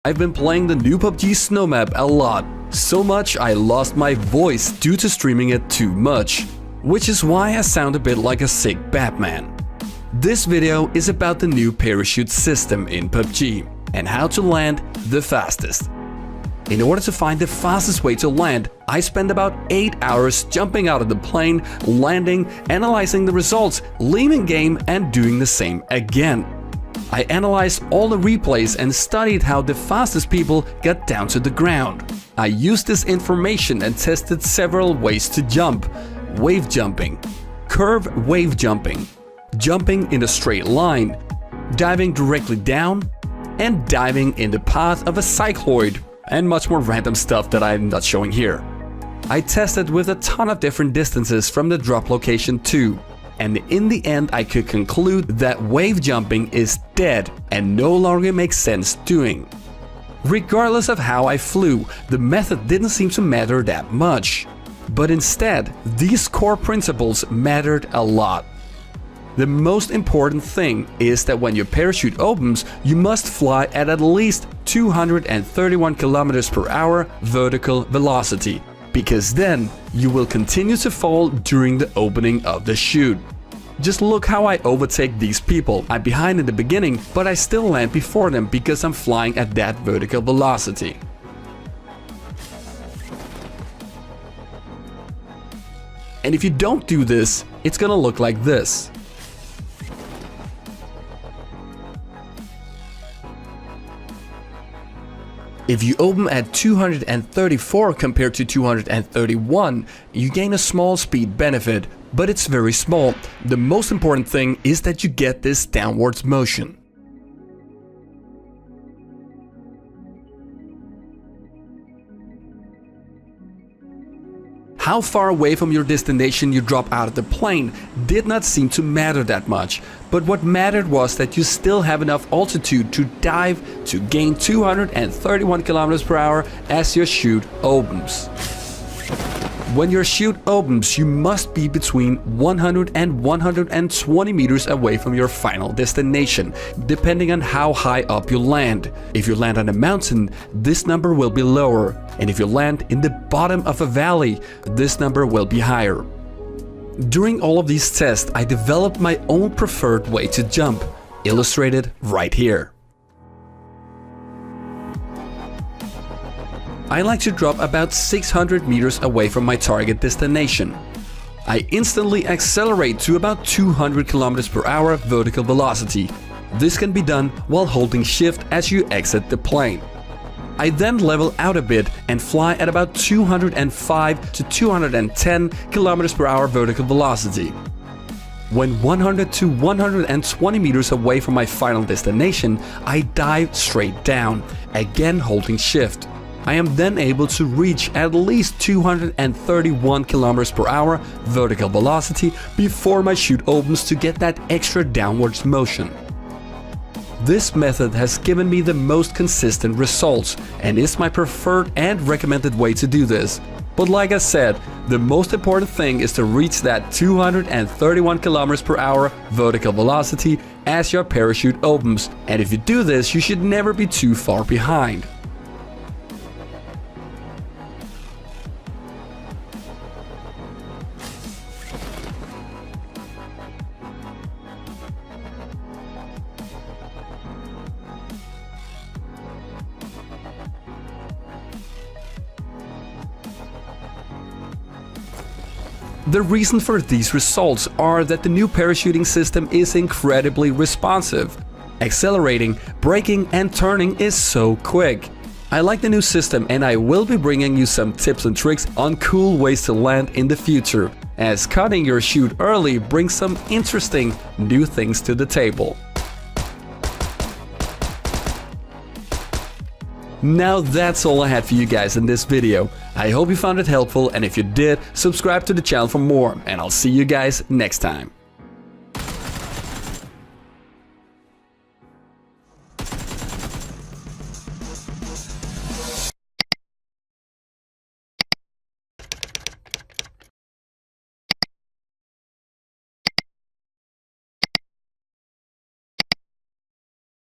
I've been playing the new PUBG snow map a lot, so much I lost my voice due to streaming it too much, which is why I sound a bit like a sick Batman. This video is about the new parachute system in PUBG and how to land the fastest. In order to find the fastest way to land, I spent about 8 hours jumping out of the plane, landing, analyzing the results, leaving game and doing the same again. I analyzed all the replays and studied how the fastest people got down to the ground. I used this information and tested several ways to jump: wave jumping, curve wave jumping, jumping in a straight line, diving directly down, and diving in the path of a cycloid, and much more random stuff that I'm not showing here. I tested with a ton of different distances from the drop location too. And in the end I could conclude that wave jumping is dead and no longer makes sense doing. Regardless of how I flew, the method didn't seem to matter that much. But instead, these core principles mattered a lot. The most important thing is that when your parachute opens, you must fly at least 231 km/h vertical velocity, because then you will continue to fall during the opening of the chute. Just look how I overtake these people. I'm behind in the beginning, but I still land before them because I'm flying at that vertical velocity. And if you don't do this, it's gonna look like this. If you open at 234 compared to 231, you gain a small speed benefit, but it's very small. The most important thing is that you get this downwards motion. How far away from your destination you drop out of the plane did not seem to matter that much, but what mattered was that you still have enough altitude to dive to gain 231 km/h as your chute opens. When your chute opens, you must be between 100 and 120 meters away from your final destination, depending on how high up you land. If you land on a mountain, this number will be lower, and if you land in the bottom of a valley, this number will be higher. During all of these tests, I developed my own preferred way to jump, illustrated right here. I like to drop about 600 meters away from my target destination. I instantly accelerate to about 200 km/h vertical velocity. This can be done while holding shift as you exit the plane. I then level out a bit and fly at about 205 to 210 km/h vertical velocity. When 100 to 120 meters away from my final destination, I dive straight down, again holding shift. I am then able to reach at least 231 km/h vertical velocity before my chute opens to get that extra downwards motion. This method has given me the most consistent results and is my preferred and recommended way to do this. But like I said, the most important thing is to reach that 231 km/h vertical velocity as your parachute opens, and if you do this, you should never be too far behind. The reason for these results are that the new parachuting system is incredibly responsive. Accelerating, braking and turning is so quick. I like the new system and I will be bringing you some tips and tricks on cool ways to land in the future, as cutting your chute early brings some interesting new things to the table. Now that's all I had for you guys in this video. I hope you found it helpful, and if you did, subscribe to the channel for more, and I'll see you guys next time.